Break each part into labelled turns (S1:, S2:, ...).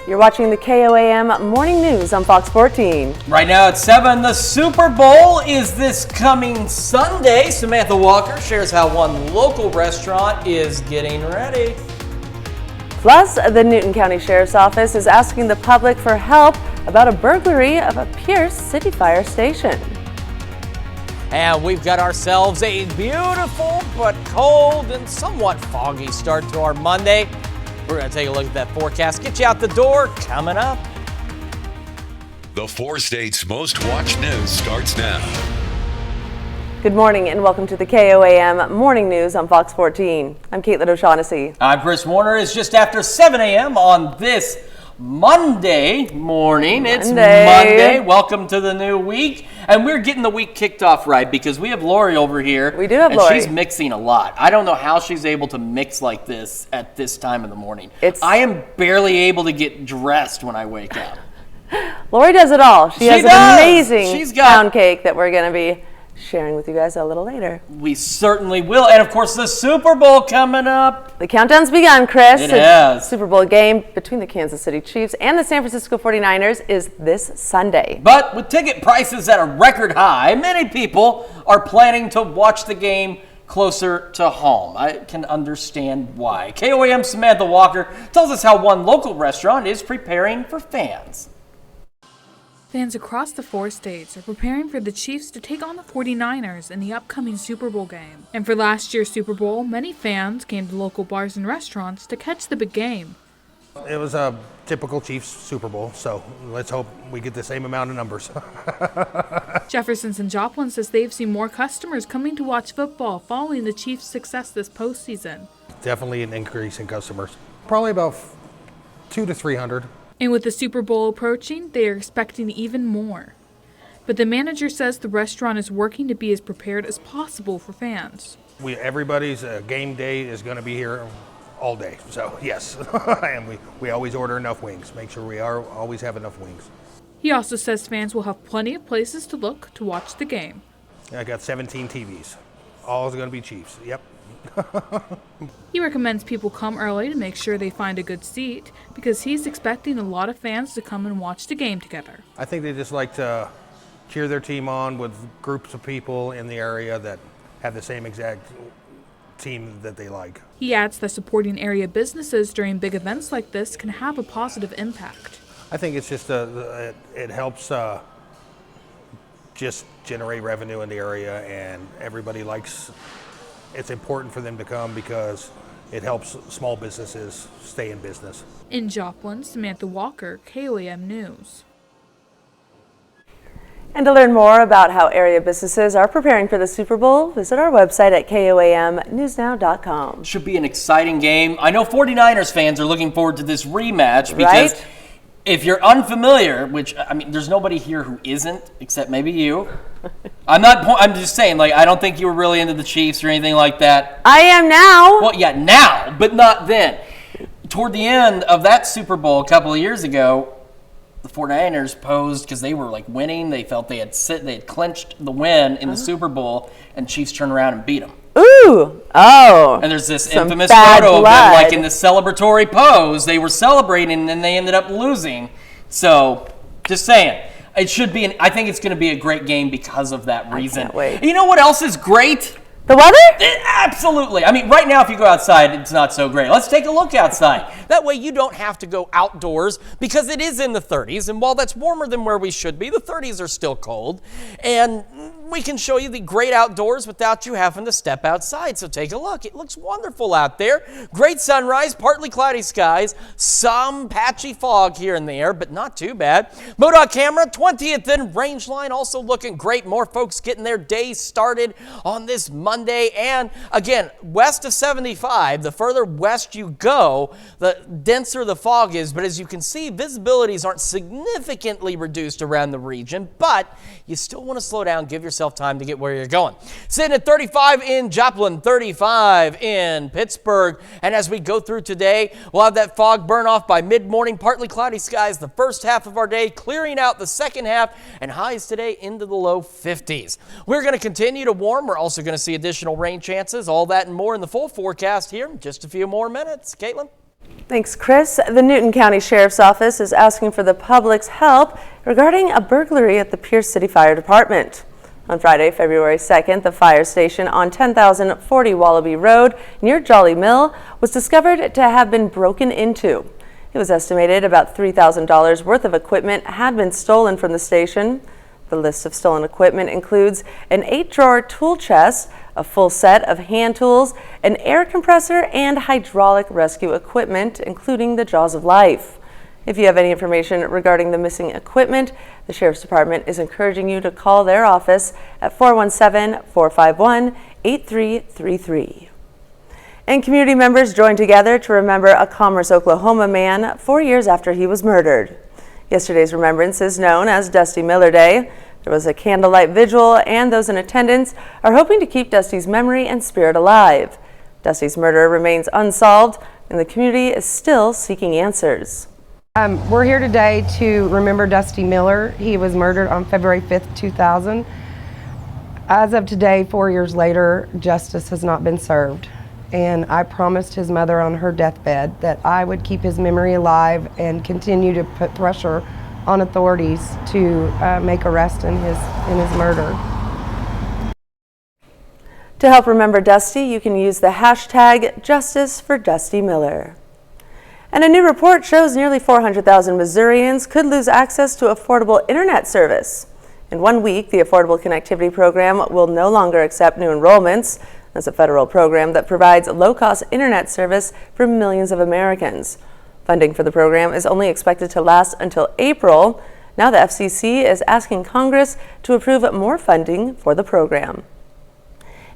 S1: You're watching the KOAM Morning News on Fox 14.
S2: Right now at 7, the Super Bowl is this coming Sunday. Samantha Walker shares how one local restaurant is getting ready.
S1: Plus, the Newton County Sheriff's Office is asking the public for help about a burglary of a Pierce City Fire Station.
S2: And we've got ourselves a beautiful but cold and somewhat foggy start to our Monday. We're going to take a look at that forecast, get you out the door, coming up.
S3: The 4 states' most watched news starts now.
S1: Good morning and welcome to the KOAM Morning News on Fox 14. I'm Caitlin O'Shaughnessy.
S2: I'm Chris Warner. It's just after 7 a.m. on this Monday morning. It's Monday. Welcome to the new week. And we're getting the week kicked off right because we have Lori over here.
S1: We do have Lori.
S2: She's mixing a lot. I don't know how she's able to mix like this at this time of the morning. I am barely able to get dressed when I wake up.
S1: Lori does it all. She has an amazing pound cake that we're going to be sharing with you guys a little later.
S2: We certainly will. And of course, the Super Bowl coming up.
S1: The countdown's begun, Chris.
S2: It has.
S1: Super Bowl game between the Kansas City Chiefs and the San Francisco 49ers is this Sunday.
S2: But with ticket prices at a record high, many people are planning to watch the game closer to home. I can understand why. KOAM Samantha Walker tells us how one local restaurant is preparing for fans.
S4: Fans across the 4 states are preparing for the Chiefs to take on the 49ers in the upcoming Super Bowl game. And for last year's Super Bowl, many fans came to local bars and restaurants to catch the big game.
S5: It was a typical Chiefs Super Bowl, so let's hope we get the same amount of numbers.
S4: Jefferson and Joplin says they've seen more customers coming to watch football following the Chiefs' success this postseason.
S5: Definitely an increase in customers. Probably about 200 to 300.
S4: And with the Super Bowl approaching, they are expecting even more. But the manager says the restaurant is working to be as prepared as possible for fans.
S5: Everybody's game day is going to be here all day, so yes. And we always order enough wings, make sure we always have enough wings.
S4: He also says fans will have plenty of places to look to watch the game.
S5: I got 17 TVs. All is going to be Chiefs, yep.
S4: He recommends people come early to make sure they find a good seat because he's expecting a lot of fans to come and watch the game together.
S5: I think they just like to cheer their team on with groups of people in the area that have the same exact team that they like.
S4: He adds that supporting area businesses during big events like this can have a positive impact.
S5: I think it's just it helps just generate revenue in the area, and everybody likes. It's important for them to come because it helps small businesses stay in business.
S4: In Joplin, Samantha Walker, KOAM News.
S1: And to learn more about how area businesses are preparing for the Super Bowl, visit our website at KOAMnewsnow.com.
S2: Should be an exciting game. I know 49ers fans are looking forward to this rematch because if you're unfamiliar, which, I mean, there's nobody here who isn't, except maybe you. I'm just saying, I don't think you were really into the Chiefs or anything like that.
S1: I am now.
S2: Well, yeah, now, but not then. Toward the end of that Super Bowl a couple of years ago, the 49ers posed because they were winning. They felt they had clinched the win in the Super Bowl, and Chiefs turned around and beat them.
S1: Ooh, oh.
S2: And there's this infamous photo of them, in the celebratory pose. They were celebrating, and then they ended up losing. So, just saying. It should be. I think it's going to be a great game because of that reason.
S1: I can't wait.
S2: You know what else is great?
S1: The weather?
S2: Absolutely. I mean, right now, if you go outside, it's not so great. Let's take a look outside. That way you don't have to go outdoors because it is in the 30s. And while that's warmer than where we should be, the 30s are still cold. And we can show you the great outdoors without you having to step outside. So take a look. It looks wonderful out there. Great sunrise, partly cloudy skies, some patchy fog here and there, but not too bad. MoDOT camera, 20th and range line also looking great. More folks getting their day started on this Monday. And again, west of 75, the further west you go, the denser the fog is. But as you can see, visibilities aren't significantly reduced around the region, but you still want to slow down, give yourself time to get where you're going. Sitting at 35 in Joplin, 35 in Pittsburgh. And as we go through today, we'll have that fog burn off by mid-morning, partly cloudy skies the first half of our day, clearing out the second half, and highs today into the low 50s. We're going to continue to warm. We're also going to see additional rain chances, all that and more in the full forecast here in just a few more minutes. Caitlin?
S1: Thanks, Chris. The Newton County Sheriff's Office is asking for the public's help regarding a burglary at the Pierce City Fire Department. On Friday, February 2nd, the fire station on 10,040 Wallaby Road near Jolly Mill was discovered to have been broken into. It was estimated about $3,000 worth of equipment had been stolen from the station. The list of stolen equipment includes an 8-drawer tool chest, a full set of hand tools, an air compressor, and hydraulic rescue equipment, including the Jaws of Life. If you have any information regarding the missing equipment, the Sheriff's Department is encouraging you to call their office at 417-451-8333. And community members joined together to remember a Commerce, Oklahoma man 4 years after he was murdered. Yesterday's remembrance is known as Dusty Miller Day. There was a candlelight vigil, and those in attendance are hoping to keep Dusty's memory and spirit alive. Dusty's murder remains unsolved, and the community is still seeking answers.
S6: We're here today to remember Dusty Miller. He was murdered on February 5th, 2000. As of today, 4 years later, justice has not been served. And I promised his mother on her deathbed that I would keep his memory alive and continue to put pressure on authorities to make arrest in his murder.
S1: To help remember Dusty, you can use the hashtag Justice for Dusty Miller. And a new report shows nearly 400,000 Missourians could lose access to affordable internet service. In 1 week, the Affordable Connectivity Program will no longer accept new enrollments. That's a federal program that provides low-cost internet service for millions of Americans. Funding for the program is only expected to last until April. Now the FCC is asking Congress to approve more funding for the program.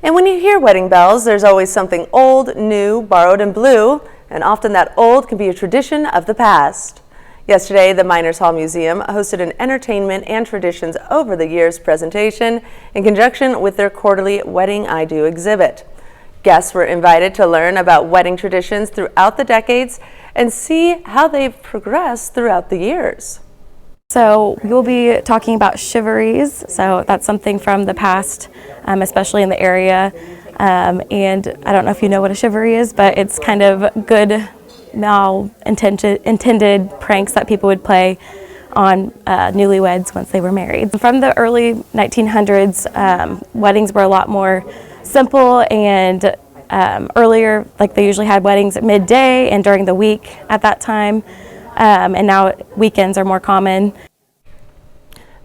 S1: And when you hear wedding bells, there's always something old, new, borrowed, and blue, and often that old can be a tradition of the past. Yesterday, the Miners Hall Museum hosted an Entertainment and Traditions Over the Years presentation in conjunction with their quarterly Wedding I Do exhibit. Guests were invited to learn about wedding traditions throughout the decades and see how they've progressed throughout the years.
S7: So we'll be talking about chivalries. So that's something from the past, especially in the area. And I don't know if you know what a chivalry is, but it's kind of good intended pranks that people would play on newlyweds once they were married. From the early 1900s, weddings were a lot more simple and earlier, like they usually had weddings at midday and during the week at that time, and now weekends are more common.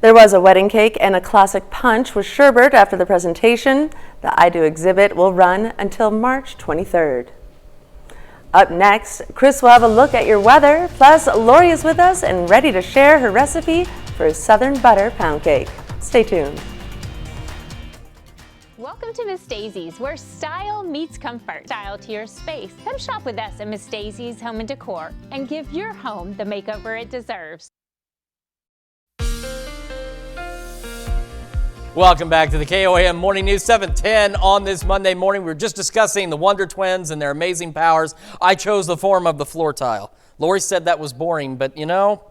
S1: There was a wedding cake and a classic punch with sherbet after the presentation. The I Do exhibit will run until March 23rd. Up next, Chris will have a look at your weather, plus Lori is with us and ready to share her recipe for a Southern Butter Pound Cake. Stay tuned.
S8: Welcome to Miss Daisy's, where style meets comfort. Style to your space. Come shop with us at Miss Daisy's Home and Decor and give your home the makeover it deserves.
S2: Welcome back to the KOAM Morning News 710 on this Monday morning. We were just discussing the Wonder Twins and their amazing powers. I chose the form of the floor tile. Lori said that was boring, but you know,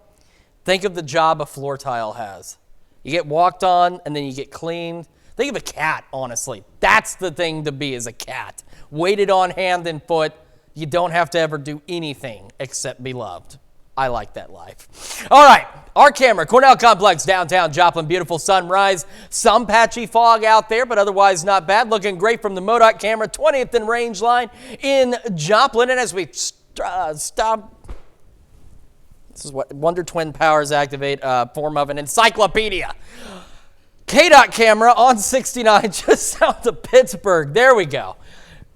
S2: think of the job a floor tile has. You get walked on and then you get cleaned. Think of a cat, honestly. That's the thing to be, as a cat. Weighted on hand and foot. You don't have to ever do anything except be loved. I like that life. All right, our camera, Cornell Complex, downtown Joplin. Beautiful sunrise. Some patchy fog out there, but otherwise not bad. Looking great from the MoDOT camera, 20th and Range Line in Joplin. And as we stop, this is what Wonder Twin powers activate, form of an encyclopedia. KDOT camera on 69 just south of Pittsburgh. There we go.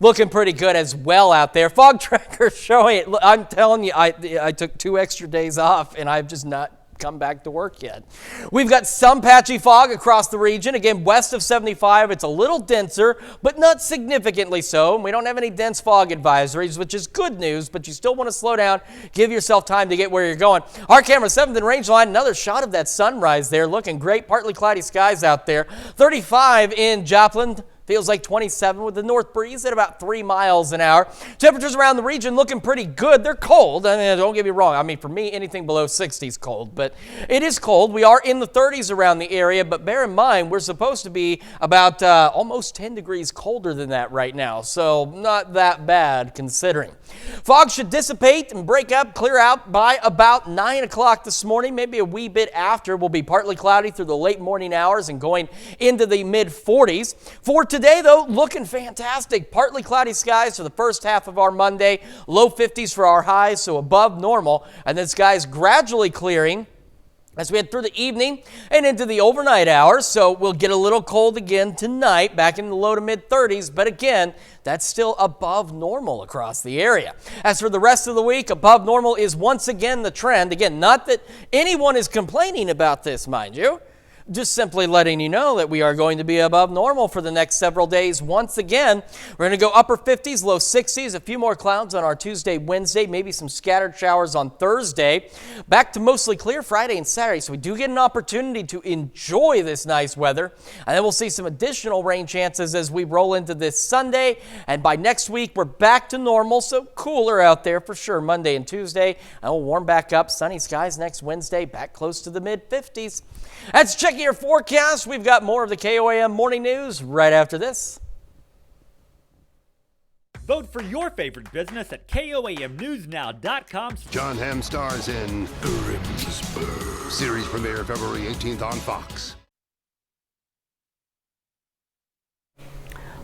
S2: Looking pretty good as well out there. Fog tracker showing it. I'm telling you, I took 2 extra days off and I've just not come back to work yet. We've got some patchy fog across the region. Again, west of 75, it's a little denser, but not significantly so. We don't have any dense fog advisories, which is good news, but you still want to slow down, give yourself time to get where you're going. Our camera, 7th and Range Line, another shot of that sunrise there. Looking great. Partly cloudy skies out there. 35 in Joplin. Feels like 27 with the north breeze at about 3 miles an hour. Temperatures around the region looking pretty good. They're cold. I mean, don't get me wrong. I mean, for me, anything below 60 is cold, but it is cold. We are in the 30s around the area, but bear in mind, we're supposed to be about almost 10 degrees colder than that right now, so not that bad considering. Fog should dissipate and break up, clear out by about 9 o'clock this morning, maybe a wee bit after. Will be partly cloudy through the late morning hours and going into the mid-40s. For today, though, looking fantastic. Partly cloudy skies for the first half of our Monday. Low 50s for our highs, so above normal. And then skies gradually clearing as we head through the evening and into the overnight hours. So we'll get a little cold again tonight, back in the low to mid 30s. But again, that's still above normal across the area. As for the rest of the week, above normal is once again the trend. Again, not that anyone is complaining about this, mind you. Just simply letting you know that we are going to be above normal for the next several days. Once again, we're going to go upper 50s, low 60s, a few more clouds on our Tuesday, Wednesday, maybe some scattered showers on Thursday. Back to mostly clear Friday and Saturday, so we do get an opportunity to enjoy this nice weather. And then we'll see some additional rain chances as we roll into this Sunday. And by next week, we're back to normal, so cooler out there for sure Monday and Tuesday. And we'll warm back up, sunny skies next Wednesday, back close to the mid-50s. Let's check your forecast. We've got more of the KOAM Morning News right after this.
S9: Vote for your favorite business at KOAMNewsNow.com.
S10: John Hamm stars in Grimsburg. Series premiere February 18th on Fox.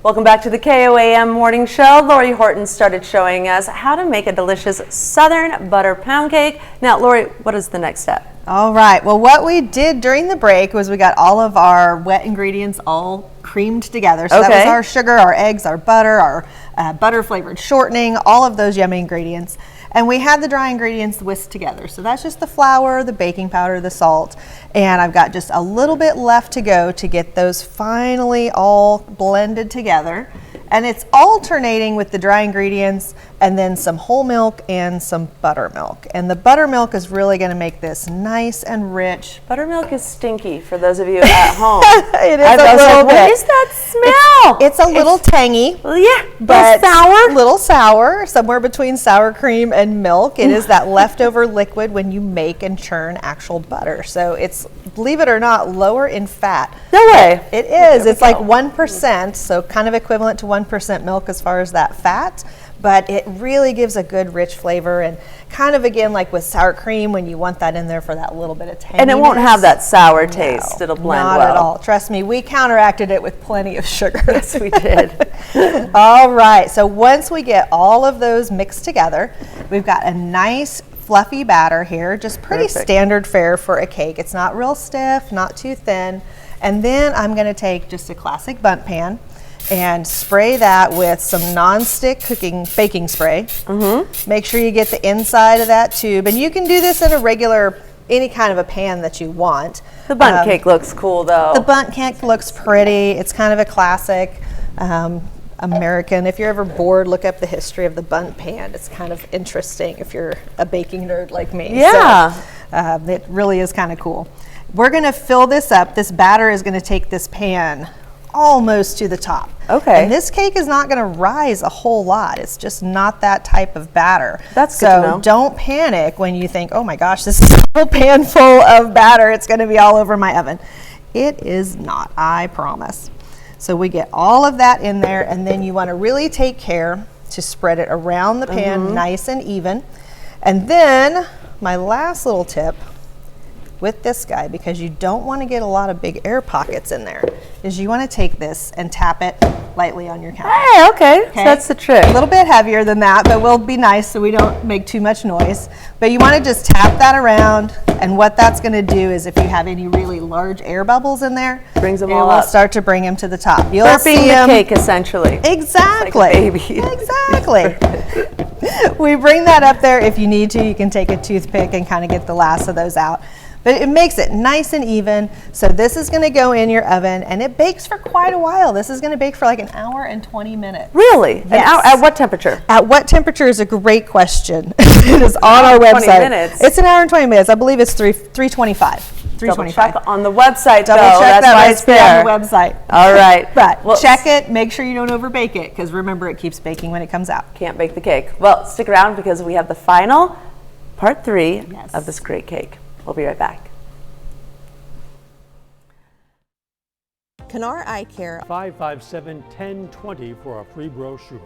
S1: Welcome back to the KOAM Morning Show. Lori Horton started showing us how to make a delicious Southern butter pound cake. Now, Lori, what is the next step?
S11: All right. Well, what we did during the break was we got all of our wet ingredients all creamed together. So that was our sugar, our eggs, our butter, our butter flavored shortening, all of those yummy ingredients. And we had the dry ingredients whisked together. So that's just the flour, the baking powder, the salt. And I've got just a little bit left to go to get those finally all blended together. And it's alternating with the dry ingredients and then some whole milk and some buttermilk. And the buttermilk is really going to make this nice and rich.
S1: Buttermilk is stinky for those of you at home.
S11: It is a little bit.
S1: What is that smell?
S11: It's a little tangy.
S1: Well, yeah,
S11: but
S1: sour.
S11: Little sour, somewhere between sour cream and milk. It is that leftover liquid when you make and churn actual butter. So it's, believe it or not, lower in fat.
S1: No way.
S11: It is. It's like 1%, so kind of equivalent to 1% milk as far as that fat. But it really gives a good rich flavor, and kind of again like with sour cream when you want that in there for that little bit of tanginess.
S1: And it won't have that sour taste. It'll blend
S11: not
S1: well.
S11: Not at all. Trust me, we counteracted it with plenty of sugar.
S1: Yes, we did.
S11: All right, so once we get all of those mixed together, we've got a nice fluffy batter here, just pretty standard fare for a cake. It's not real stiff, not too thin. And then I'm gonna take just a classic bundt pan and spray that with some non-stick baking spray. Make sure you get the inside of that tube, and you can do this in a regular, any kind of a pan that you want.
S1: The bundt cake looks cool though.
S11: The bundt cake looks pretty. It's kind of a classic American. If you're ever bored, look up the history of the bundt pan. It's kind of interesting if you're a baking nerd like me.
S1: Yeah.
S11: So, it really is kind of cool. We're gonna fill this up. This batter is gonna take this pan almost to the top.
S1: Okay.
S11: And this cake is not going to rise a whole lot. It's just not that type of batter.
S1: That's good to know.
S11: So don't panic when you think, oh my gosh, this is a whole pan full of batter. It's going to be all over my oven. It is not, I promise. So we get all of that in there, and then you want to really take care to spread it around the pan nice and even. And then my last little tip with this guy, because you don't want to get a lot of big air pockets in there, is you want to take this and tap it lightly on your counter.
S1: Hey, okay. So that's the trick.
S11: A little bit heavier than that, but we'll be nice so we don't make too much noise. But you want to just tap that around, and what that's going to do is if you have any really large air bubbles in there,
S1: brings them
S11: it
S1: all
S11: will
S1: up.
S11: start to bring them to the top. You'll
S1: Burping
S11: see
S1: the cake essentially.
S11: Exactly.
S1: Like a baby.
S11: Exactly. We bring that up there. If you need to, you can take a toothpick and kind of get the last of those out. But it makes it nice and even. So this is going to go in your oven, and it bakes for quite a while. This is going to bake for like an hour and 20 minutes.
S1: Really?
S11: Yes.
S1: At what temperature?
S11: At what temperature is a great question. It is on our website.
S1: 20 minutes.
S11: It's an hour and 20 minutes. I believe it's 325.
S1: double
S11: $3.25.
S1: check on the website,
S11: Double
S1: though.
S11: check
S1: That's
S11: that
S1: why it's
S11: recipe
S1: there.
S11: on the website.
S1: All right.
S11: But
S1: Well,
S11: check it. Make sure you don't overbake it, because remember, it keeps baking when it comes out.
S1: Can't bake the cake. Well, stick around because we have the final part 3
S11: Yes.
S1: of this great cake. We'll be right back.
S12: Canar Eye Care.
S13: 557-1020 for a free brochure.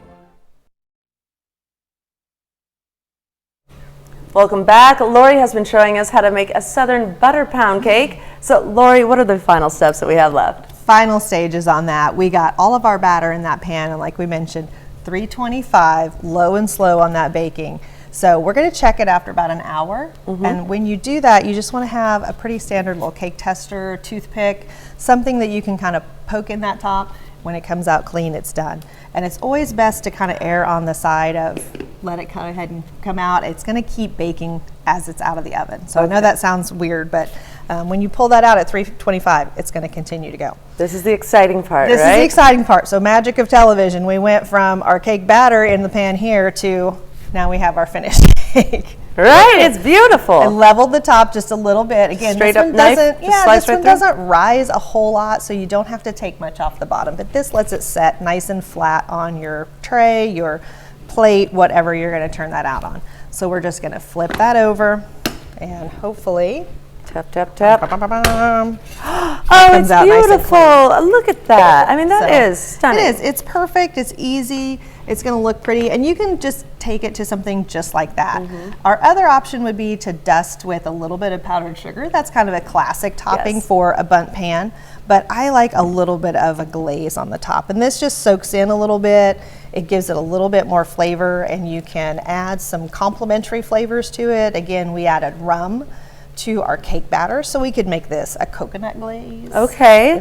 S1: Welcome back. Lori has been showing us how to make a Southern butter pound cake. So, Lori, what are the final steps that we have left?
S11: Final stages on that. We got all of our batter in that pan, and like we mentioned, 325, low and slow on that baking. So we're going to check it after about an hour. And when you do that, you just want to have a pretty standard little cake tester, toothpick, something that you can kind of poke in that top. When it comes out clean, it's done. And it's always best to kind of err on the side of let it go ahead and come out. It's going to keep baking as it's out of the oven. So I know that sounds weird, but when you pull that out at 325, it's going to continue to go.
S1: This is the exciting part,
S11: This
S1: right?
S11: is the exciting part. So magic of television. We went from our cake batter in the pan here to now we have our finished cake.
S1: Right, it's beautiful.
S11: I leveled the top just a little bit. Again,
S1: Straight
S11: this
S1: up
S11: one
S1: knife,
S11: doesn't,
S1: just slice
S11: this
S1: right
S11: one
S1: through?
S11: doesn't rise a whole lot, so you don't have to take much off the bottom. But this lets it set nice and flat on your tray, your plate, whatever you're going to turn that out on. So we're just going to flip that over, and hopefully,
S1: tap, tap, tap.
S11: Oh,
S1: it's beautiful. Look at that. I mean, that is stunning.
S11: It is. It's perfect. It's easy. It's going to look pretty, and you can just take it to something just like that. Our other option would be to dust with a little bit of powdered sugar. That's kind of a classic topping for a bundt pan, but I like a little bit of a glaze on the top, and this just soaks in a little bit. It gives it a little bit more flavor, and you can add some complementary flavors to it. Again, we added rum to our cake batter, so we could make this a coconut glaze,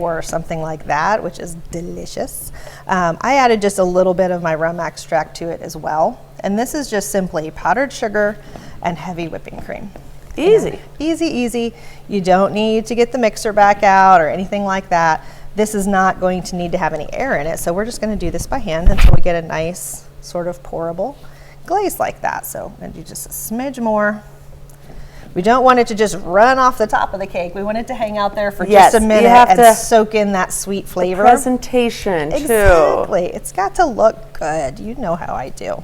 S11: or something like that, which is delicious. I added just a little bit of my rum extract to it as well, and this is just simply powdered sugar and heavy whipping cream.
S1: Easy.
S11: Easy, easy. You don't need to get the mixer back out or anything like that. This is not going to need to have any air in it, so we're just going to do this by hand until we get a nice sort of pourable glaze like that. So I'm going to do just a smidge more. We don't want it to just run off the top of the cake. We want it to hang out there for just a minute and soak in that sweet flavor.
S1: Presentation, too.
S11: Exactly. It's got to look good. You know how I do.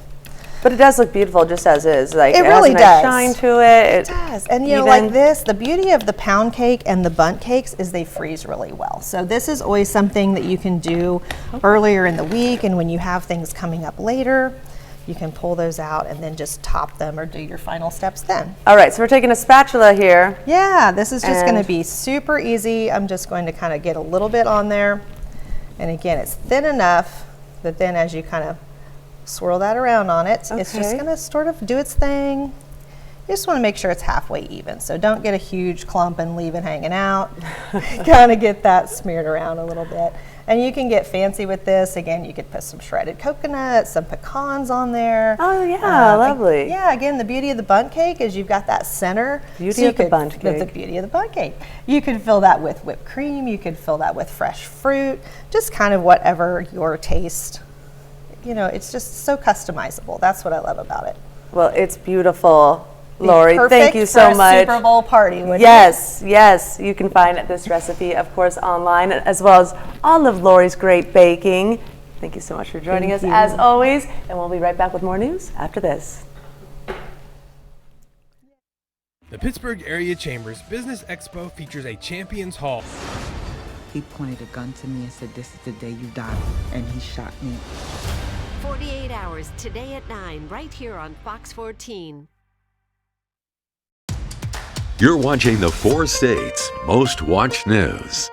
S1: But it does look beautiful just as is. Like,
S11: it really
S1: has a
S11: does.
S1: nice shine to it.
S11: It does. And you know, like this, the beauty of the pound cake and the bundt cakes is they freeze really well. So this is always something that you can do earlier in the week, and when you have things coming up later, you can pull those out and then just top them or do your final steps then.
S1: All right, so we're taking a spatula here.
S11: Yeah, this is just going to be super easy. I'm just going to kind of get a little bit on there. And again, it's thin enough that then as you kind of swirl that around on it, it's just going to sort of do its thing. You just want to make sure it's halfway even. So don't get a huge clump and leave it hanging out. Kind of get that smeared around a little bit. And you can get fancy with this. Again, you could put some shredded coconut, some pecans on there.
S1: Oh yeah, lovely.
S11: Yeah, again, the beauty of the bundt cake is you've got that center.
S1: Beauty of the bundt cake.
S11: The beauty of the bundt cake. You could fill that with whipped cream. You could fill that with fresh fruit. Just kind of whatever your taste. You know, it's just so customizable. That's what I love about it.
S1: Well, it's beautiful. Lori, thank you so much.
S11: Super Bowl party, wouldn't
S1: Yes, yes. You can find this recipe, of course, online, as well as all of Lori's great baking. Thank you so much for joining us, as always. And we'll be right back with more news after this.
S14: The Pittsburgh Area Chamber's Business Expo features a Champions Hall.
S15: He pointed a gun to me and said, "This is the day you die," and he shot me.
S16: 48 Hours, today at 9, right here on Fox 14.
S3: You're watching the 4 States Most Watched News.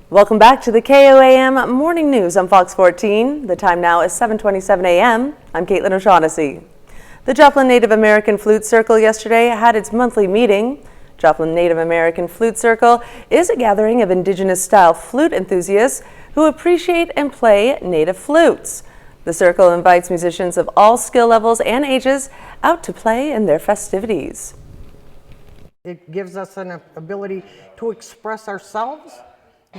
S1: Welcome back to the KOAM Morning News on Fox 14. The time now is 7:27 a.m. I'm Caitlin O'Shaughnessy. The Joplin Native American Flute Circle yesterday had its monthly meeting. Joplin Native American Flute Circle is a gathering of indigenous-style flute enthusiasts who appreciate and play native flutes. The circle invites musicians of all skill levels and ages out to play in their festivities.
S17: It gives us an ability to express ourselves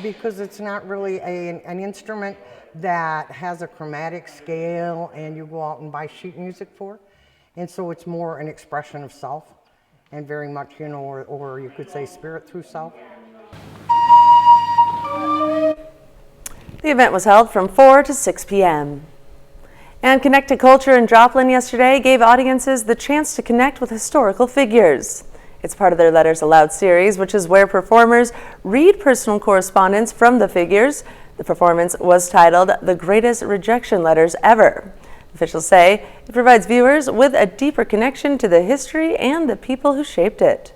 S17: because it's not really an instrument that has a chromatic scale and you go out and buy sheet music for. And so it's more an expression of self. and very much, or you could say spirit through self.
S1: The event was held from 4 to 6 p.m. And Connect to Culture in Joplin yesterday gave audiences the chance to connect with historical figures. It's part of their Letters Aloud series, which is where performers read personal correspondence from the figures. The performance was titled The Greatest Rejection Letters Ever. Officials say it provides viewers with a deeper connection to the history and the people who shaped it.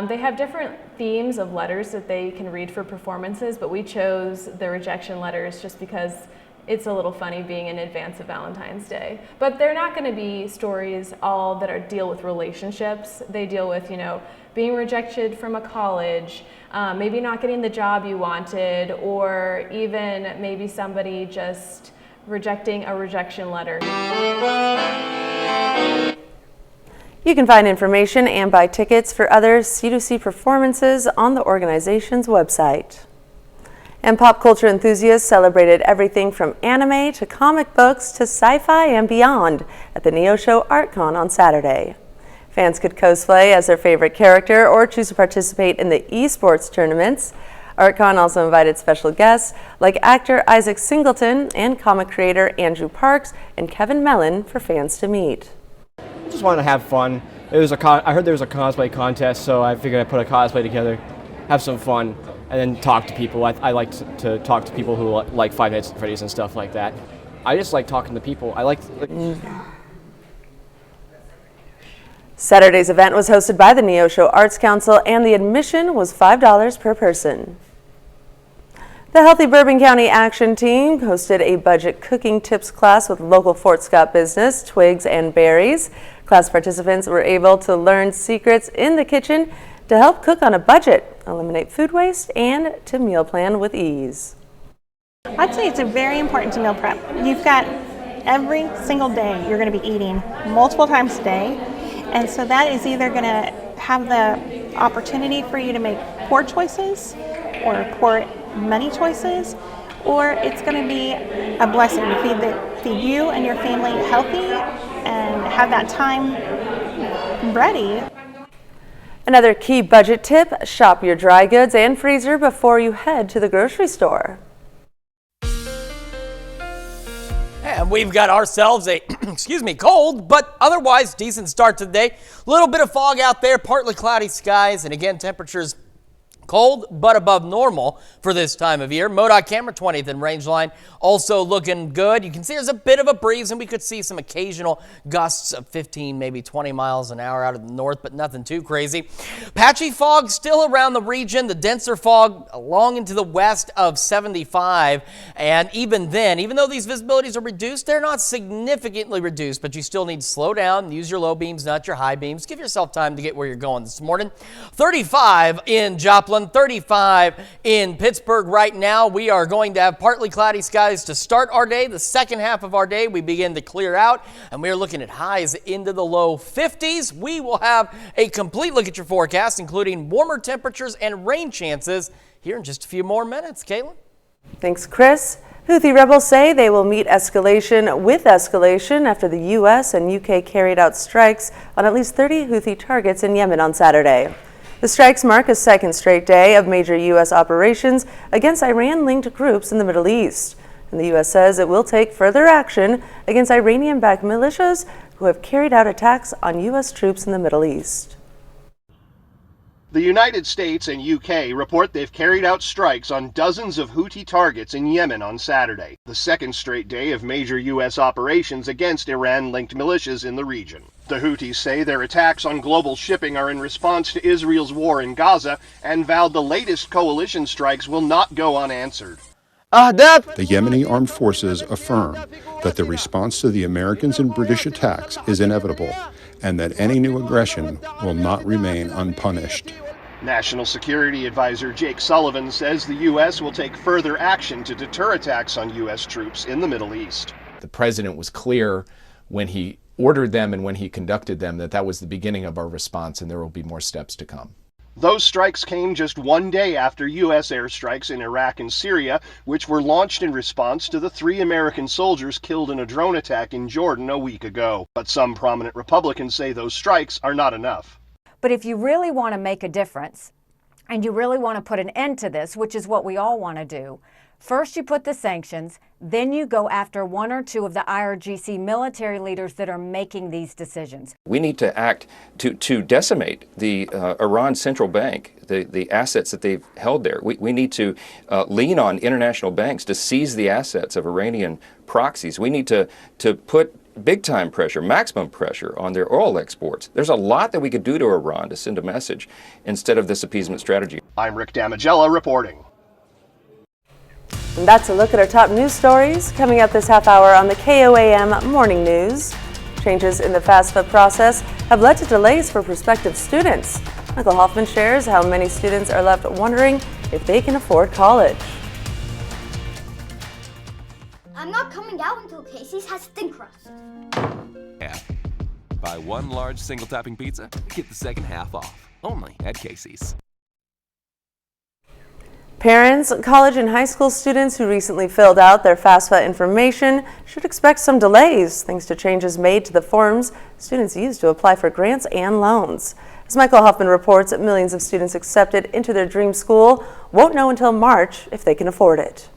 S12: They have different themes of letters that they can read for performances, but we chose the rejection letters just because it's a little funny being in advance of Valentine's Day. But they're not going to be stories all that deal with relationships. They deal with, being rejected from a college, maybe not getting the job you wanted, or even maybe somebody just rejecting a rejection letter.
S1: You can find information and buy tickets for other C2C performances on the organization's website. And pop culture enthusiasts celebrated everything from anime to comic books to sci-fi and beyond at the Neo Show ArtCon on Saturday. Fans could cosplay as their favorite character or choose to participate in the esports tournaments. ArtCon also invited special guests like actor Isaac Singleton and comic creator Andrew Parks and Kevin Mellon for fans to meet.
S18: Just wanted to have fun. I heard there was a cosplay contest, so I figured I'd put a cosplay together, have some fun, and then talk to people. I like to talk to people who like Five Nights at Freddy's and stuff like that. I just like talking to people.
S1: Saturday's event was hosted by the Neo Show Arts Council, and the admission was $5 per person. The Healthy Bourbon County Action Team hosted a budget cooking tips class with local Fort Scott business, Twigs and Berries. Class participants were able to learn secrets in the kitchen to help cook on a budget, eliminate food waste, and to meal plan with ease.
S19: I'd say it's very important to meal prep. You've got every single day you're going to be eating multiple times a day, and so that is either going to have the opportunity for you to make poor choices or poor many choices, or it's going to be a blessing to feed you and your family healthy and have that time ready.
S1: Another key budget tip, shop your dry goods and freezer before you head to the grocery store.
S2: And we've got ourselves a, cold, but otherwise decent start to the day. A little bit of fog out there, partly cloudy skies, and again, temperatures cold, but above normal for this time of year. MoDOT camera 20th and range line also looking good. You can see there's a bit of a breeze, and we could see some occasional gusts of 15, maybe 20 miles an hour out of the north, but nothing too crazy. Patchy fog still around the region. The denser fog along into the west of 75. And even then, even though these visibilities are reduced, they're not significantly reduced, but you still need to slow down, use your low beams, not your high beams. Give yourself time to get where you're going this morning. 35 in Joplin. 35 in Pittsburgh right now. We are going to have partly cloudy skies to start our day. The second half of our day, we begin to clear out, and we're looking at highs into the low 50s. We will have a complete look at your forecast, including warmer temperatures and rain chances here in just a few more minutes. Caitlin?
S1: Thanks, Chris. Houthi rebels say they will meet escalation with escalation after the U.S. and U.K. carried out strikes on at least 30 Houthi targets in Yemen on Saturday. The strikes mark a second straight day of major U.S. operations against Iran-linked groups in the Middle East. And the U.S. says it will take further action against Iranian-backed militias who have carried out attacks on U.S. troops in the Middle East.
S20: The United States and UK report they've carried out strikes on dozens of Houthi targets in Yemen on Saturday, the second straight day of major U.S. operations against Iran-linked militias in the region. The Houthis say their attacks on global shipping are in response to Israel's war in Gaza and vowed the latest coalition strikes will not go unanswered.
S21: The Yemeni armed forces affirm that the response to the Americans and British attacks is inevitable and that any new aggression will not remain unpunished.
S20: National Security Advisor Jake Sullivan says the U.S. will take further action to deter attacks on U.S. troops in the Middle East.
S22: The president was clear when he ordered them and when he conducted them that that was the beginning of our response, and there will be more steps to come.
S20: Those strikes came just one day after U.S. airstrikes in Iraq and Syria, which were launched in response to the 3 American soldiers killed in a drone attack in Jordan a week ago. But some prominent Republicans say those strikes are not enough.
S4: But if you really want to make a difference, and you really want to put an end to this, which is what we all want to do, first you put the sanctions, then you go after 1 or 2 of the IRGC military leaders that are making these decisions.
S5: We need to act to decimate the Iran central bank, the assets that they've held there. We need to lean on international banks to seize the assets of Iranian proxies. We need to put big-time pressure, maximum pressure on their oil exports. There's a lot that we could do to Iran to send a message instead of this appeasement strategy.
S20: I'm Rick Damigella reporting.
S1: And that's a look at our top news stories coming up this half hour on the KOAM Morning News. Changes in the FAFSA process have led to delays for prospective students. Michael Hoffman shares how many students are left wondering if they can afford college.
S23: I'm not coming out until Casey's has thin crust.
S24: Yeah. Buy 1 large single topping pizza, get the second half off. Only at Casey's.
S1: Parents, college and high school students who recently filled out their FAFSA information should expect some delays thanks to changes made to the forms students use to apply for grants and loans. As Michael Hoffman reports, millions of students accepted into their dream school won't know until March if they can afford it.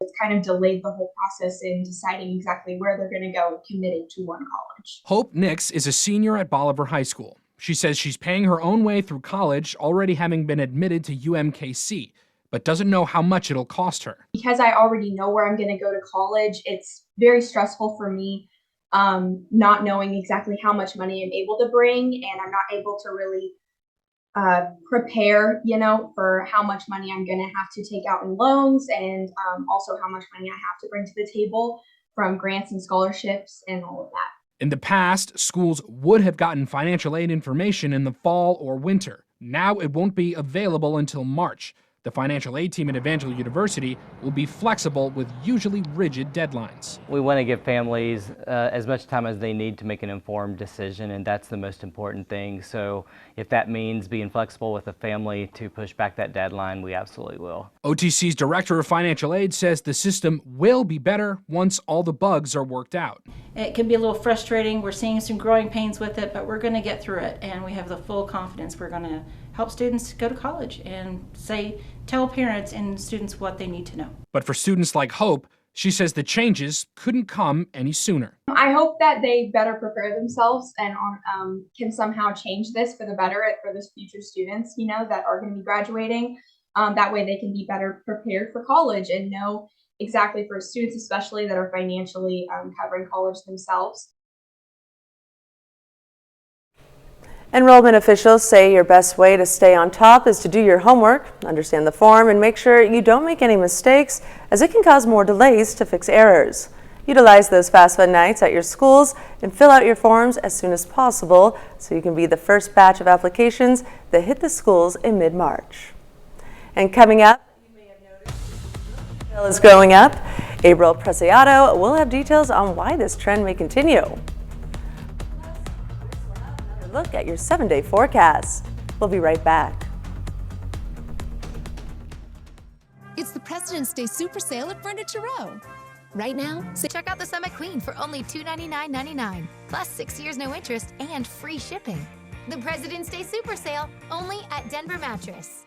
S25: It's kind of delayed the whole process in deciding exactly where they're going to go committed to one college.
S26: Hope Nix is a senior at Bolivar High School. She says she's paying her own way through college, already having been admitted to UMKC, but doesn't know how much it'll cost her.
S25: Because I already know where I'm going to go to college, it's very stressful for me not knowing exactly how much money I'm able to bring, and I'm not able to really prepare, for how much money I'm going to have to take out in loans, and also how much money I have to bring to the table from grants and scholarships and all of that.
S26: In the past, schools would have gotten financial aid information in the fall or winter. Now it won't be available until March. The financial aid team at Evangel University will be flexible with usually rigid deadlines.
S27: We want to give families as much time as they need to make an informed decision, and that's the most important thing. So if that means being flexible with a family to push back that deadline, we absolutely will.
S26: OTC's Director of Financial Aid says the system will be better once all the bugs are worked out.
S28: It can be a little frustrating. We're seeing some growing pains with it, but we're going to get through it, and we have the full confidence we're going to help students go to college and tell parents and students what they need to know.
S26: But for students like Hope, she says the changes couldn't come any sooner.
S25: I hope that they better prepare themselves and can somehow change this for the better for those future students, that are going to be graduating. That way they can be better prepared for college and know exactly, for students especially that are financially covering college themselves.
S1: Enrollment officials say your best way to stay on top is to do your homework, understand the form, and make sure you don't make any mistakes, as it can cause more delays to fix errors. Utilize those FAFSA nights at your schools and fill out your forms as soon as possible so you can be the first batch of applications that hit the schools in mid-March. And coming up, you may have noticed the is growing up. April Preciado will have details on why this trend may continue. Look at your 7-day forecast. We'll be right back.
S29: It's the President's Day Super Sale at Furniture Row. Right now, check out the Summit Queen for only $299.99, plus 6 years no interest and free shipping. The President's Day Super Sale, only at Denver Mattress.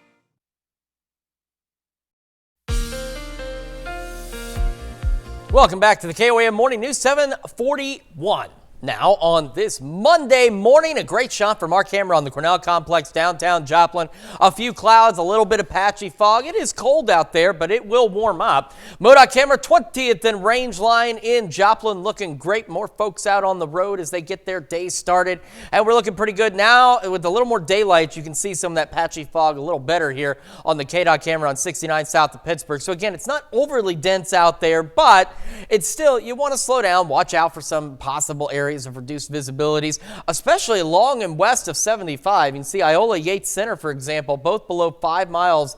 S2: Welcome back to the KOAM Morning News, 7:41. Now, on this Monday morning, a great shot from our camera on the Cornell Complex, downtown Joplin. A few clouds, a little bit of patchy fog. It is cold out there, but it will warm up. MoDOT camera, 20th and Range Line in Joplin, looking great. More folks out on the road as they get their day started. And we're looking pretty good now. With a little more daylight, you can see some of that patchy fog a little better here on the KDOT camera on 69 south of Pittsburgh. So again, it's not overly dense out there, but it's still, you want to slow down, watch out for some possible areas of reduced visibilities, especially along and west of 75. You can see Iola Yates Center, for example, both below 5 miles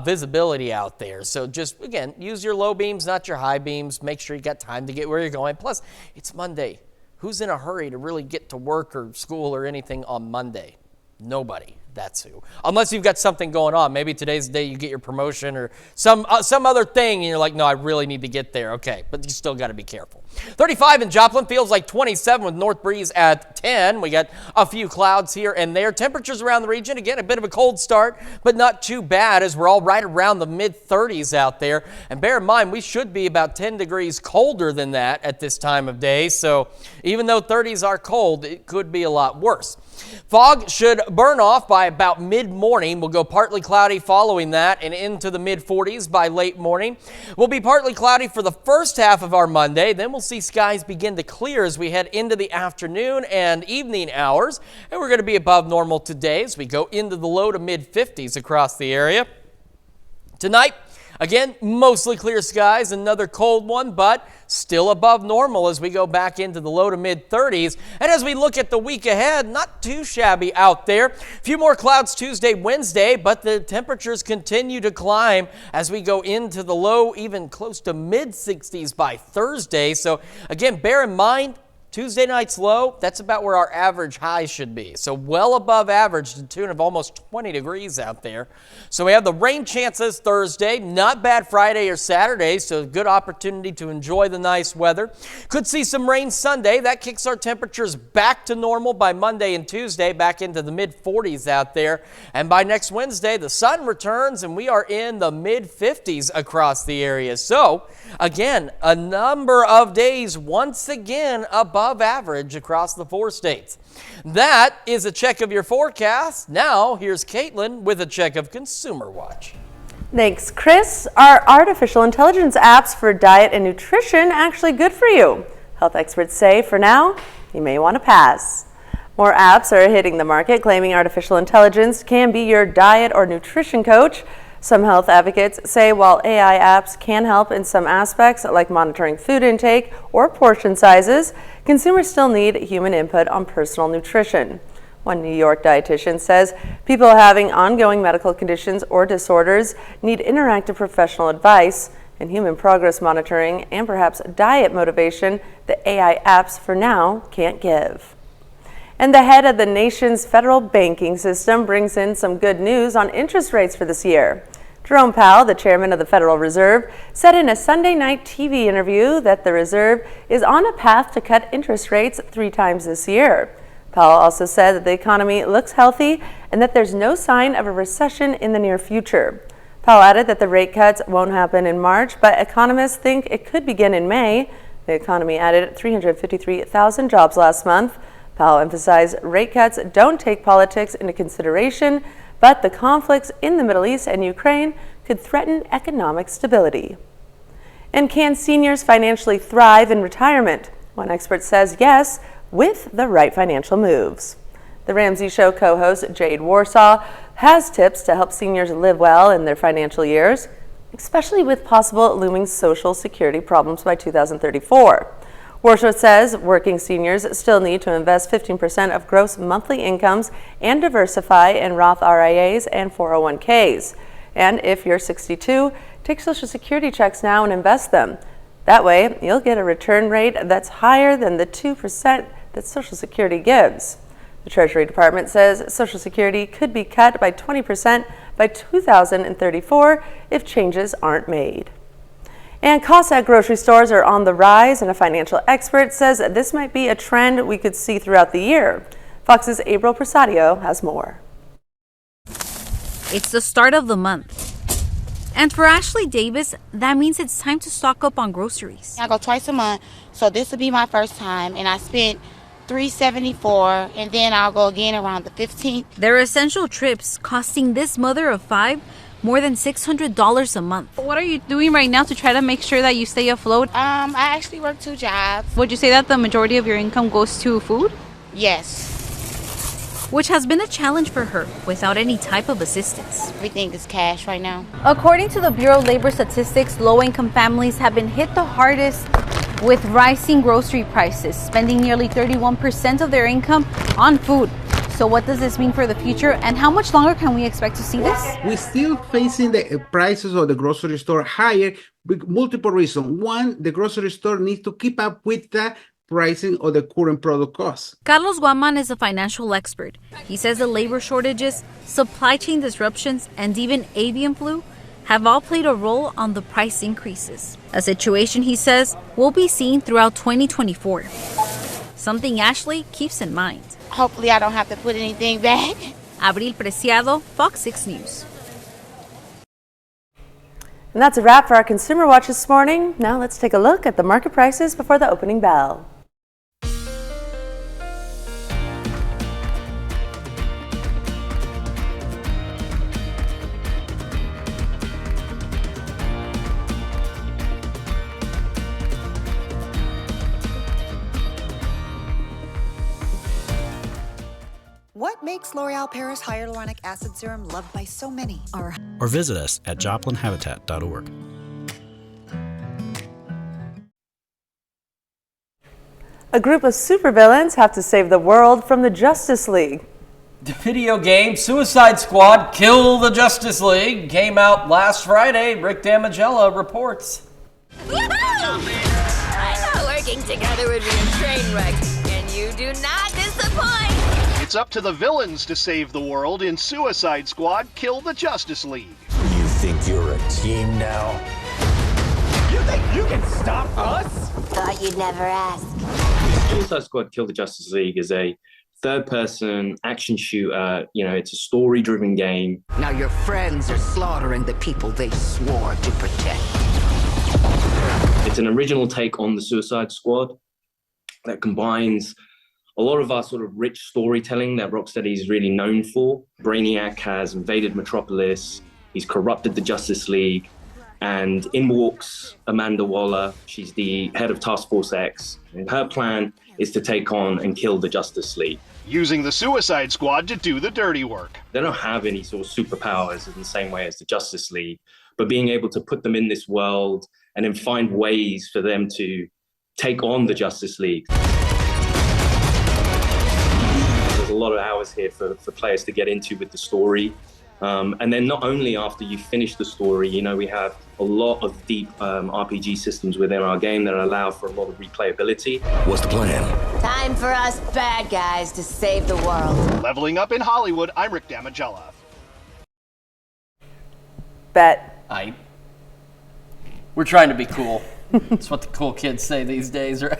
S2: visibility out there. So just, again, use your low beams, not your high beams. Make sure you got time to get where you're going. Plus, it's Monday. Who's in a hurry to really get to work or school or anything on Monday? Nobody. That's who. Unless you've got something going on. Maybe today's the day you get your promotion or some other thing, and you're like, no, I really need to get there. Okay, but you still got to be careful. 35 in Joplin, feels like 27 with north breeze at 10. We got a few clouds here and there. Temperatures around the region, again, a bit of a cold start, but not too bad as we're all right around the mid-30s out there. And bear in mind, we should be about 10 degrees colder than that at this time of day. So even though 30s are cold, it could be a lot worse. Fog should burn off by about mid-morning. We'll go partly cloudy following that and into the mid-40s by late morning. We'll be partly cloudy for the first half of our Monday. Then we'll see skies begin to clear as we head into the afternoon and evening hours. And we're going to be above normal today as we go into the low to mid-50s across the area. Tonight, again, mostly clear skies, another cold one, but still above normal as we go back into the low to mid-30s. And as we look at the week ahead, not too shabby out there. A few more clouds Tuesday, Wednesday, but the temperatures continue to climb as we go into the low, even close to mid-60s by Thursday. So again, bear in mind, Tuesday night's low, that's about where our average high should be. So well above average to the tune of almost 20 degrees out there. So we have the rain chances Thursday, not bad Friday or Saturday, so good opportunity to enjoy the nice weather. Could see some rain Sunday. That kicks our temperatures back to normal by Monday and Tuesday, back into the mid-40s out there. And by next Wednesday, the sun returns and we are in the mid-50s across the area. So again, a number of days once again above average across the 4 states. That is a check of your forecast. Now, here's Caitlin with a check of Consumer Watch.
S1: Thanks, Chris. Are artificial intelligence apps for diet and nutrition actually good for you? Health experts say for now, you may want to pass. More apps are hitting the market claiming artificial intelligence can be your diet or nutrition coach. Some health advocates say while AI apps can help in some aspects, like monitoring food intake or portion sizes, consumers still need human input on personal nutrition. One New York dietitian says people having ongoing medical conditions or disorders need interactive professional advice and human progress monitoring and perhaps diet motivation that AI apps for now can't give. And the head of the nation's federal banking system brings in some good news on interest rates for this year. Jerome Powell, the chairman of the Federal Reserve, said in a Sunday night TV interview that the Reserve is on a path to cut interest rates 3 times this year. Powell also said that the economy looks healthy and that there's no sign of a recession in the near future. Powell added that the rate cuts won't happen in March, but economists think it could begin in May. The economy added 353,000 jobs last month. Powell emphasized rate cuts don't take politics into consideration, but the conflicts in the Middle East and Ukraine could threaten economic stability. And can seniors financially thrive in retirement? One expert says yes, with the right financial moves. The Ramsey Show co-host Jade Warsaw has tips to help seniors live well in their financial years, especially with possible looming Social Security problems by 2034. Warsaw says working seniors still need to invest 15% of gross monthly incomes and diversify in Roth RIAs and 401ks. And if you're 62, take Social Security checks now and invest them. That way, you'll get a return rate that's higher than the 2% that Social Security gives. The Treasury Department says Social Security could be cut by 20% by 2034 if changes aren't made. And costs at grocery stores are on the rise, and a financial expert says this might be a trend we could see throughout the year. Fox's April Prasadio has more.
S6: It's the start of the month. And for Ashley Davis, that means it's time to stock up on groceries.
S7: I go twice a month, so this will be my first time, and I spent $374, and then I'll go again around the 15th.
S6: They're essential trips costing this mother of 5 more than $600 a month.
S28: What are you doing right now to try to make sure that you stay afloat?
S7: I actually work 2 jobs.
S28: Would you say that the majority of your income goes to food?
S7: Yes.
S6: Which has been a challenge for her without any type of assistance.
S7: Everything is cash right now.
S6: According to the Bureau of Labor Statistics, low-income families have been hit the hardest with rising grocery prices, spending nearly 31% of their income on food. So what does this mean for the future, and how much longer can we expect to see this?
S8: We're still facing the prices of the grocery store higher with multiple reasons. One, the grocery store needs to keep up with the pricing of the current product costs.
S6: Carlos Guaman is a financial expert. He says the labor shortages, supply chain disruptions, and even avian flu have all played a role on the price increases. A situation, he says, will be seen throughout 2024. Something Ashley keeps in mind.
S7: Hopefully I don't have to put anything back.
S6: Abril Preciado, Fox 6 News.
S1: And that's a wrap for our Consumer Watch this morning. Now let's take a look at the market prices before the opening bell.
S3: What makes L'Oreal Paris Hyaluronic Acid Serum loved by so many?
S9: Or visit us at joplinhabitat.org.
S1: A group of supervillains have to save the world from the Justice League.
S2: The video game Suicide Squad Kill the Justice League came out last Friday. Rick Damagella reports.
S10: I thought working together would be a train wreck, and you do not disappoint.
S20: It's up to the villains to save the world in Suicide Squad Kill the Justice League.
S11: You think you're a team now? You think you can stop us?
S10: Thought you'd never ask.
S13: Suicide Squad Kill the Justice League is a third-person action shooter. It's a story-driven game.
S3: Now your friends are slaughtering the people they swore to protect.
S13: It's an original take on the Suicide Squad that combines a lot of our sort of rich storytelling that Rocksteady is really known for. Brainiac has invaded Metropolis, he's corrupted the Justice League, and in walks Amanda Waller. She's the head of Task Force X, and her plan is to take on and kill the Justice League.
S20: Using the Suicide Squad to do the dirty work.
S13: They don't have any sort of superpowers in the same way as the Justice League, but being able to put them in this world and then find ways for them to take on the Justice League. There's a lot of hours here for players to get into with the story. And then not only after you finish the story, we have a lot of deep RPG systems within our game that allow for a lot of replayability.
S11: What's the plan?
S10: Time for us bad guys to save the world.
S20: Leveling up in Hollywood, I'm Rick Damagella.
S1: Bet.
S2: We're trying to be cool. That's what the cool kids say these days, right?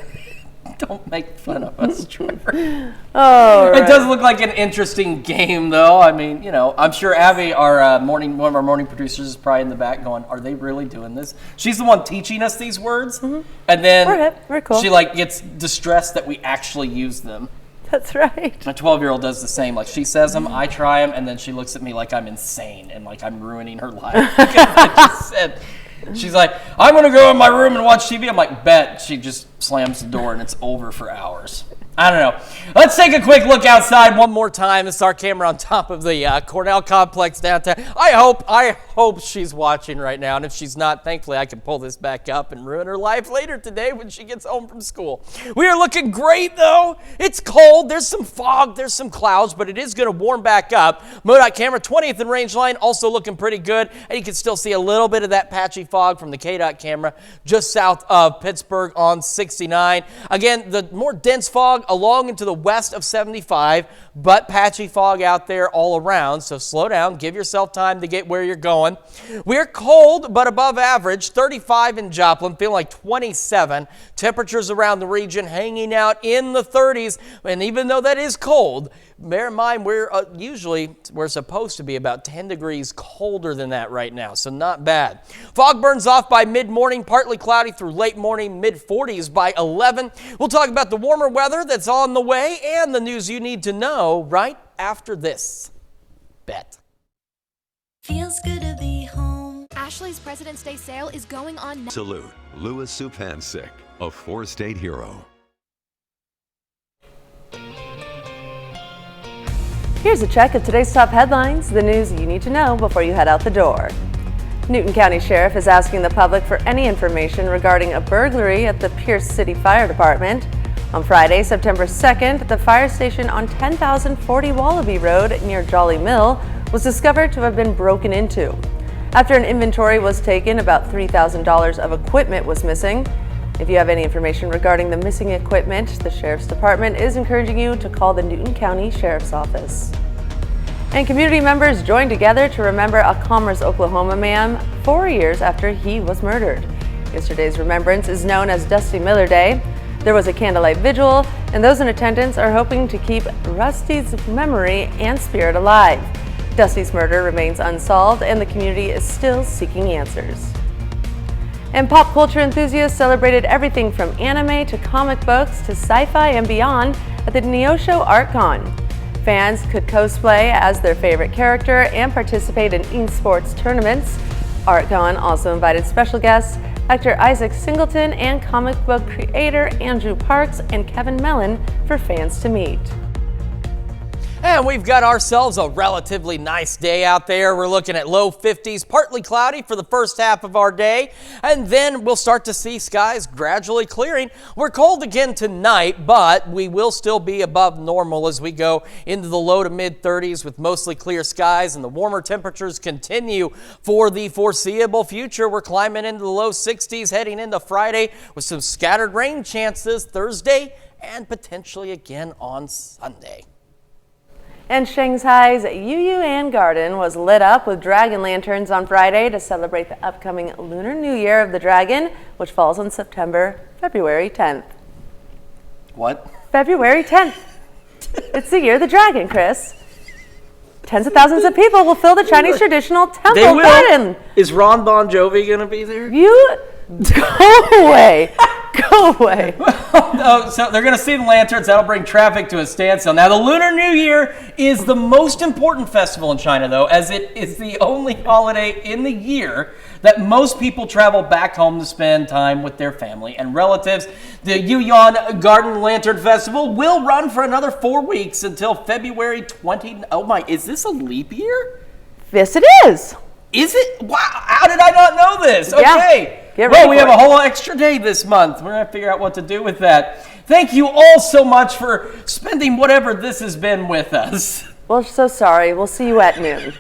S2: Don't make fun of us, Trevor.
S1: Oh, right.
S2: It does look like an interesting game, though. I mean, I'm sure Abby, one of our morning producers, is probably in the back going, "Are they really doing this?" She's the one teaching us these words, and then
S1: Very cool.
S2: she gets distressed that we actually use them.
S1: That's right.
S2: My 12-year-old does the same. She says them, I try them, and then she looks at me like I'm insane and like I'm ruining her life. I just said. She's like, I'm going to go in my room and watch TV. I'm like, bet. She just slams the door and it's over for hours. I don't know. Let's take a quick look outside one more time. This is our camera on top of the Cornell complex downtown. I hope she's watching right now. And if she's not, thankfully, I can pull this back up and ruin her life later today when she gets home from school. We are looking great, though. It's cold. There's some fog. There's some clouds, but it is going to warm back up. MoDOT camera, 20th and Range Line, also looking pretty good. And you can still see a little bit of that patchy fog from the KDOT camera just south of Pittsburgh on 69. Again, the more dense fog along into the west of 75, but patchy fog out there all around. So slow down, give yourself time to get where you're going. We're cold, but above average, 35 in Joplin, feeling like 27. Temperatures around the region hanging out in the 30s. And even though that is cold, bear in mind we're supposed to be about 10 degrees colder than that right now, so not bad. Fog burns off by mid-morning, partly cloudy through late morning, mid-40s by 11. We'll talk about the warmer weather that's on the way and the news you need to know right after this. Bet.
S29: Feels good to be home. Ashley's President's Day sale is going on now.
S24: Salute Louis Supansik, a four-state hero.
S1: Here's a check of today's top headlines, the news you need to know before you head out the door. Newton County Sheriff is asking the public for any information regarding a burglary at the Pierce City Fire Department. On Friday, September 2nd, the fire station on 10,040 Wallaby Road near Jolly Mill was discovered to have been broken into. After an inventory was taken, about $3,000 of equipment was missing. If you have any information regarding the missing equipment, the Sheriff's Department is encouraging you to call the Newton County Sheriff's Office. And community members joined together to remember a Commerce, Oklahoma man 4 years after he was murdered. Yesterday's remembrance is known as Dusty Miller Day. There was a candlelight vigil, and those in attendance are hoping to keep Rusty's memory and spirit alive. Dusty's murder remains unsolved, and the community is still seeking answers. And pop culture enthusiasts celebrated everything from anime to comic books to sci-fi and beyond at the Neosho ArtCon. Fans could cosplay as their favorite character and participate in esports tournaments. ArtCon also invited special guests, actor Isaac Singleton and comic book creator Andrew Parks and Kevin Mellon for fans to meet.
S2: And we've got ourselves a relatively nice day out there. We're looking at low 50s, partly cloudy for the first half of our day. And then we'll start to see skies gradually clearing. We're cold again tonight, but we will still be above normal as we go into the low to mid 30s with mostly clear skies, and the warmer temperatures continue for the foreseeable future. We're climbing into the low 60s heading into Friday with some scattered rain chances Thursday and potentially again on Sunday.
S1: And Shanghai's Yuyuan Garden was lit up with dragon lanterns on Friday to celebrate the upcoming Lunar New Year of the Dragon, which falls on February 10th.
S2: What?
S1: February 10th. It's the year of the dragon, Chris. Tens of thousands of people will fill the Chinese traditional temple garden.
S2: Is Ron Bon Jovi going to be there?
S1: You go away. Go away.
S2: So they're going to see the lanterns. That'll bring traffic to a standstill. Now, the Lunar New Year is the most important festival in China, though, as it is the only holiday in the year that most people travel back home to spend time with their family and relatives. The Yuyuan Garden Lantern Festival will run for another 4 weeks until February 20. Oh my, is this a leap year?
S1: Yes, it is.
S2: Is it? Wow, how did I not know this?
S1: Yeah.
S2: Okay. Well, we have a whole extra day this month. We're going to figure out what to do with that. Thank you all so much for spending whatever this has been with us.
S1: Well, so sorry. We'll see you at noon.